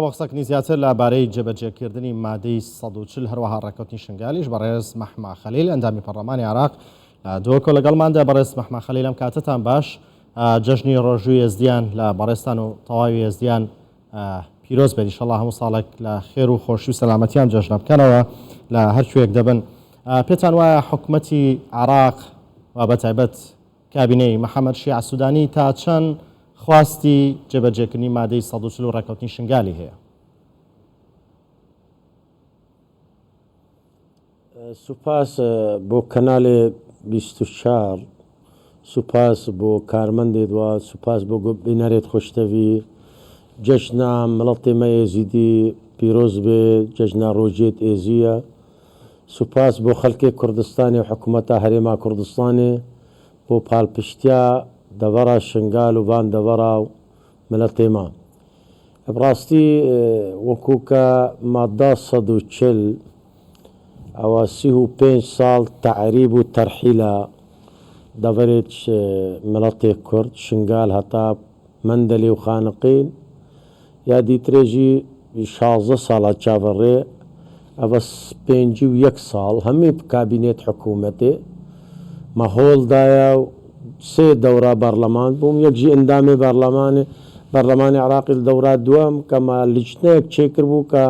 وەقسەکنی زیاتر لەبارەی جێبەجێکردنی مادەی 140 هەروەها ڕێکەوتنی شنگالیش بەڕێز مەحمە خەلیل ئەندامی پەرلەمانی عێراق دۆکۆ لەگەڵماندا. بەڕێز مەحمە خەلیل ئەم کاتتان باش. جەژنی ڕۆژووی ێزدیان لە بەڕێستان و تەواوی ێزدیان پیرۆز بێت ئینشەڵڵا هەموو ساڵێک لە خێر و خۆشی و سەلامەتیان جەژنە بکەنەوە لە هەر کوێیەک دەبن. پێتان وایە حکوومەتی عێراق و بەتایبەت کابینەی محەممەد شیع سوودانی تا چەند خواستی جێبەجێکردنی مادەی 140 و ڕێکەوتنی شنگالی هەیە؟ سوپاس بۆ کەناڵێ 24، سوپاس بۆ کارمەندێت وە، سوپاس بۆ بینەرێت خۆشتەوی. جەژنا مڵەتی مە ئێزیدی پیرۆز بێ، جەژنا ڕۆژێت ئێزیە. سوپاس بۆ خەڵکی کوردستانی و حکوومەتە هەرێما کوردستانی بۆ پاڵپشتیا دەڤەڕا شنگال و بان دەڤەڕا و ملەتی ما. بڕاستی وەکوکە مادە 140 ئەوە 35 ساڵ تەعریب و تەرحیلە دەڤەرێت ملەتی کورد شنگال هەتا مەندەلی و خانقین یا دیترێژی 16 ساڵە چاوەڕێ ئەوە 51 ساڵ هەمی کابینێت حکوومەتێ مەهۆڵدایە و 3 دەورە بەرلەمان بووم، یەکژی ئەندامی بەرلەمانی عێراقی دەورە دووەم کەمە لیژنەیەک چێکرد بوو کە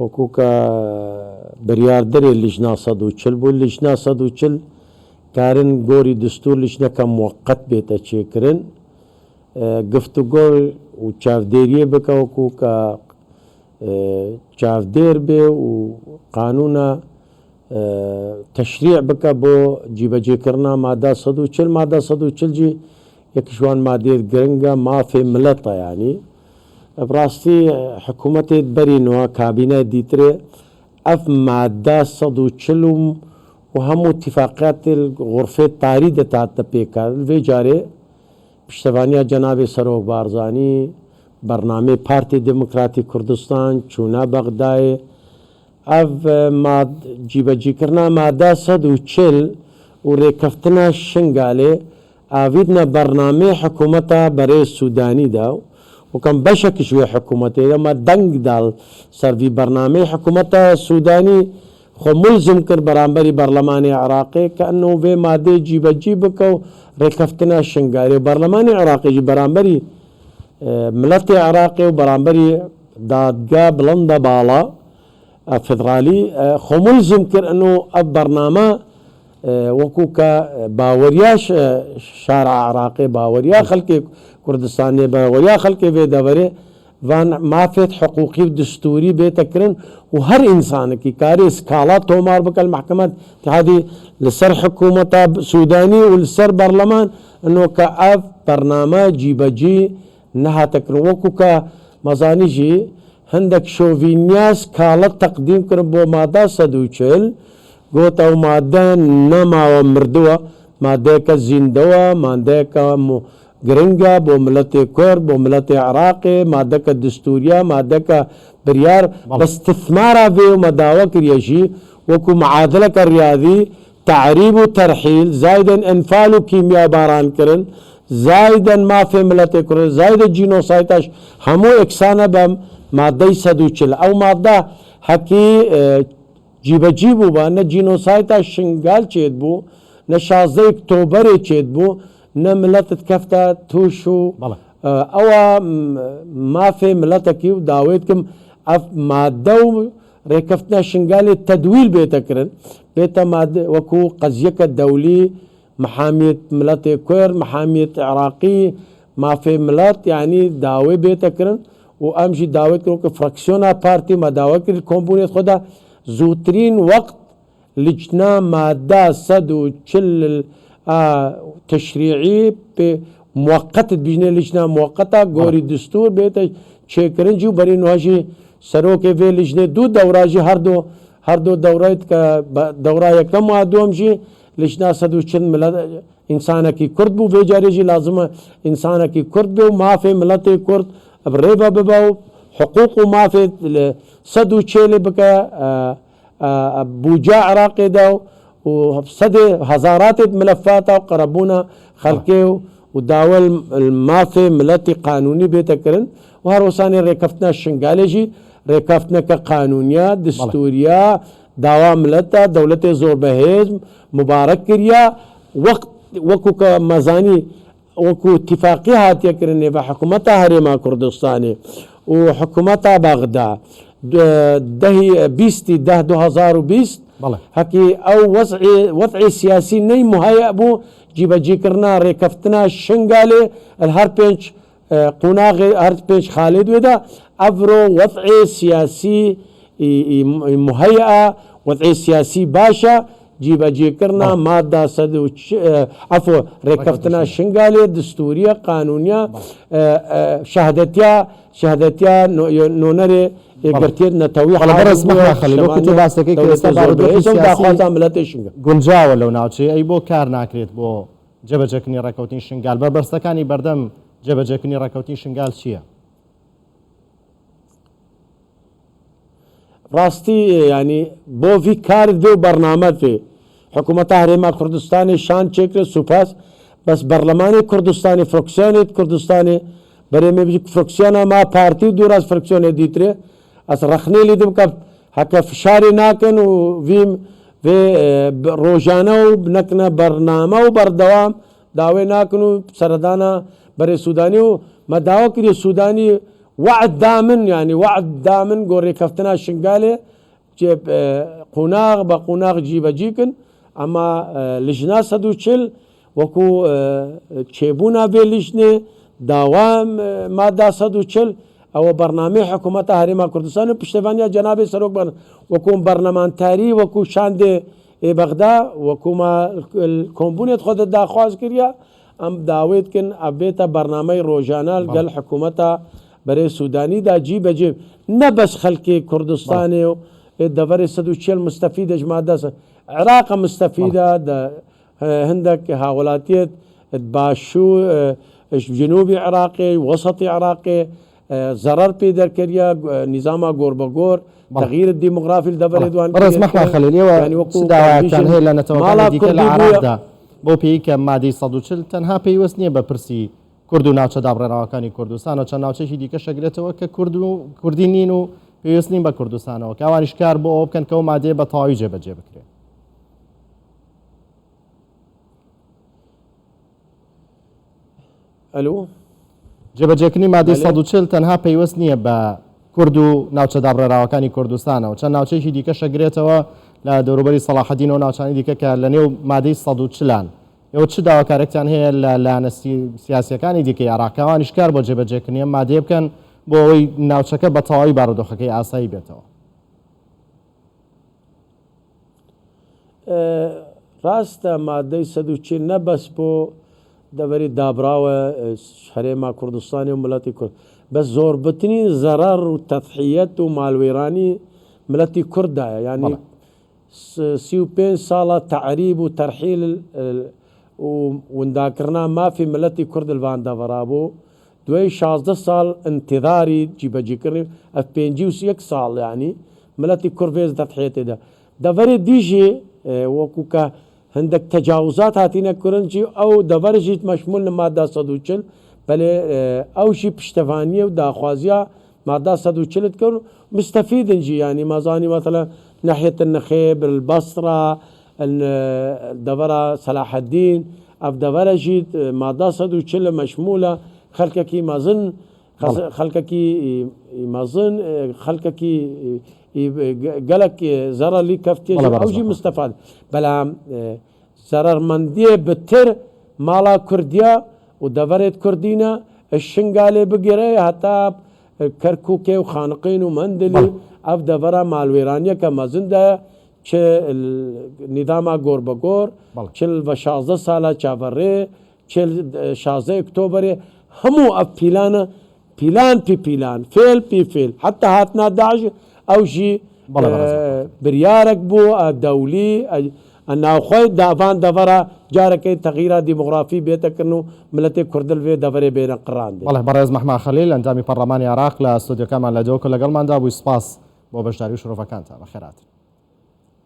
وەکوکە بریاردەرێ لیژنا 140 بوو. لیژنا 140 کارن گۆری دستور لیژنەکە موقت بێتە چێکردن، گفتوگۆ و چاودێریە بکە وەکوکە چاودێر بێ و قانونە تەشریع بکە بۆ جیبەجێکردنا مادە 140. مادە 140 جی یەکیشوان مادێت گرنگە مافێ ملەتە، یعنی بڕاستی حکوومەتێت بەرینەوە کابینە دیترێ ئەف مادە 140 و هەموو اتفاقات غرفێت تاری دەتاتە پێکار. vê carê پشتەوانیە جەنابێ سەرۆک بارزانی بەرنامەی پارتی دموکراتی کوردستان چوونە بەغدایê ئەv جیبەجێکردنا مادە 140 و ڕێکەفتنە شنگالێ ئاویدنە بەرنامەی حکوومەتە بەرەی سوودانیدا وکەم بەشێکیش وێ حکوومەتێ ئەمە دەنگداڵ سەروی بەرنامەی حکوومەتە سوودانی خۆ ملزم کرد بەرامبەری بەرلەمانی عێراقی کە ئەنەوە vê مادەی جیبەجی بکە و ڕێکەفتنە شنگالێ. بەرلەمانی عێراقیژی بەرامبەری ملەتی عێراقی و بەرامبەری دادگا بڵندە باڵا فدرالی خۆ ملزم کرد ئەنەوە ئەف بەرنامە وەکوکە باوەریاش شارع عێراقی باوەریا خەڵکی کوردستانی باوەریا خەڵکی vê دەبەرێ van mafێت حقوقی و دستوری بێتەکردن و هەر ئینسانێکی کاری سکاڵا تۆمار بکە محکمە اتحادی لەسەر حکوومەتە سوودانی و لەسەر بەرلەمان ئەنۆ کە ئەف بەرنامە جیبەجی نەهاتەکردن. وەکوکە مەزانیژی هەندێک شۆڤینیاس کاڵە تەقدیم کرد بۆ مادە 140 گوتە و مادە نەماوە مردووە، مادەیەکە زیندەوە، مادەیەکە گرنگە بۆ ملەتی کورد بۆ ملەتی عێراقی، مادەکە دستوریە، مادەکە بریار بەستثمارە vê و مەداوە کریەژی وەکو معادلەکە ریاضی تعریب و تەرحیل زایدەن ئەنفال و کیمیا بارانکردن زایدەن مافێ ملەتی کورد زایدە جینۆسایتەش هەموو ئەکسانە بە مادەی 140. ئەو مادە هەکی جیبەجی بوو بە نە جینۆسایتە شنگال چێت بوو نە 16 ئۆکتۆبەرێ چێت بوو نە ملەتت کەفتە تووش و ئەوە مافێ ملەتەکی و داوێتکەم ئەف مادە و ڕێکەفتنە شنگالێ تەدویل بێتەکردن بێتە وەکو قەزیەکە دەولی محامیت ملەتی کورد محامیت عێراقی مافێ ملەت یعنی داوێ بێتەکردن و ئەمژی داوێت کرد کە فراکسیۆنا پارتی مەداوە کرد کۆمبونێت خۆدا زووترین وەقت لیجنا مادە 140 تشریعی موقت بژنێ لیژنا موقتە گۆری دستور بێتە چێکردنجی و بەرینواژی سەرۆکێ vê لیژنێ دوو دەوراژی هەردوو دەورایت کە دەورا یەکەم وا دووەمژی لیژنا 140 ملەت ئینسانێکی کورد بوو vê carێژی لازمە ئینسانێکی کورد بێ و مافێ ملەتی کورد ڕێبە ببە و حقوق و مافێ 140 بکە بوجا عێراقیدا و هەزاراتێت ملەفاتە و قەرەبوونە خەڵکێ و داوە مافێ ملەتی قانونی بێتەکردن و هەروەسانی ڕێکەفتنا شنگالێژی ڕێکەفتنەکە قانونیە دستوریە داوا ملەتە دەوڵەتێ زۆر بەهێز مبارەک کردە وەکو کە مەزانی وەکو اتفاقی هاتیەکردنێ بە حکوومەتە هەرێما کوردستانی و حکوومەتە بەغدا 20 هەکی ئەو وەضعی سیاسی نەی مهەیە بوو جیبەجیکردنا ڕێکەفتنا شنگالێ هەر 5 قوناغی هەر 5 خالێ دوێدا ئەڤرۆ وەضعی سیاسی مهەیە وەضعی سیاسی باشە جیبەجێکردنا مادە عفو ڕێکەفتنا شنگالێ دستوریە قانونیە شەهادەتیە نۆنەرێ گرتێت نەتەوی گونجاوە لەو ناوچەی ئەی بۆ کار ناکرێت بۆ جێبەجێکردنی ڕێکەوتنی شنگال بە بەرزەکانی بەردەم جێبەجێکردنی ڕێکەوتنی شنگال چییە؟ ڕاستی ینی بۆ ڤی کارت بێ و بەرنامەت بێ حکوومەتە هەرێما کوردستانی شان چێکرێت سوپاس بەس بەرلەمانی کوردستانی فرۆکسیۆنێت کوردستانی بەرێمێ فرۆکسیۆنە ما پارتی و دووڕاست فرۆکسیۆنێ دیترێ ئەس ڕەخنێلی دبکە هەکە فشاری ناکەن و ڤیم vê rojane û binekine bername û berdewam dawê nakin û seredana berê Sûdanî û me dawa kiriye Sûdanî we'd damin yanî we'd damin got rêkeftina Şingalê qûnaq be qûnaq cîbecîkin ama lijna 140 wekû çêbûna vê lijnê dawa madda 140 ew bernamê hikûmeta Herêma Kurdistanê piştevaniya Cenabê Serokban wekû bernemantarî wekû şandê ê Bexda wekû me kombûnê xwe de daxwaz kiriye em dawê dikin ev bête bernameyê rojane gel hikûmeta berê Sûdanî da cîbecî ne bes xelkê Kurdistanê deverê 140 mustefîd ji madde Iraqê mustefîd e hindek hawlatiyet başû Cenûbî Iraqê Wesatî Iraqê zarar pê derkiriye nîzama gorbegor تغيير الديموغرافي لدبر دوان برز محمد خليل داواکان هەیە لە نەتەوەکانی دیکە لە عراقدا بۆ پێیکە مادەی 140 تەنها پێیوەست نییە بە پرسی کورد و ناوچە دابڕێنەوەکانی کوردستانەوە چەند ناوچەیەکی دیکە شەگرێتەوە کە کوردی نین و پێویست نین بە کوردستانەوە کاوانیش کار بۆ ئەو بکەن کە ئەو مادەیە بە تەواوی جێبەجێ بکرێت. ئەلۆ جێبەجێکردنی مادەی 140 تەنها پێیوەست نییە بە کورد و ناوچە دابڕێراوەکانی کوردستانەوە چەند ناوچەیەکی دیکە شەگرێتەوە لە دەوروبەری سەلاحەدین و ناوچانی دیکە کە لە نێو مادەی 140 ئێوە چ داواکارێکتان هەیە لە لایەنە سیاسیەکانی دیکەی عێراقیەوانیش کار بۆ جێبەجێکردنی مادەیە بکەن بۆ ئەوەی ناوچەکە بە تەواوی بارودۆخەکەی ئاسایی بێتەوە؟ ڕاستە مادەی 140 نەبەس بۆ دەوەری دابراوە هەرێما کوردستانی و ملەتی کورد بە زۆربەترین زەرەر و تەضحیەت و ماڵوێرانی ملەتی کوردایە یعنی 35 ساڵە تعریب و تەرحیل و ونداکردنا مافی ملەتی کورد لەوان دەڤەرابوو دوای 16 ساڵ انتظاری جیبەجێکردنی ئەف 51 ساڵ یعنی ملەتی کورد vêz تەضحیەتێدا دەڤەرێ دیژێ وەکو کە هەندێک تەجاوزات هاتینە کوردنجی ئەو دەڤەرژیت مەشمول لە مادە 140 بەلێ ئەوشی پشتەوانیە و داخوازیە مادە 140 کەون مستەفیدنجی ینی مەزانی مەثەلا ناحیة النخيب البصرة دەڤەرە سەلاحەدین ئەف دەڤەرەژیت مادە 140 مەشمولە خەلکێکی مەزن خەلکێکی مەزن خەلکێکی gelek zarar lî keftiye ew jî mustefad belam zerarmendiyê bi tir mala Kurdiya û deverê Kurdîne Şingalê bigire heta Kerkûkê û Xaniqîn û Mendelî ev devera malwêraniyeke mezin de çi nîdama gorbegor çil ve 16 sala çaverê çil 16 Oktoberê hemû ev pîlane pîlan pî pîlan fêl pî fêl heta hatina Daeş ئەو ژی بریارێک بوو دەولی ناوخۆی داوان دەڤەرە جارەکەی تەغیرا دیموغرافی بێتەکردن و ملەتی کوردل وێ دەڤەرێ بێنە قڕاندێ. بەڵێ بەڕێز محمد خەلیل ئەندامی پەرلەمانی عێراق لە ستودیۆکەمان لە جۆکە لەگەڵماندا بووی سپاس بۆ بەشداری و شرۆڤەکانتان بەخێرات.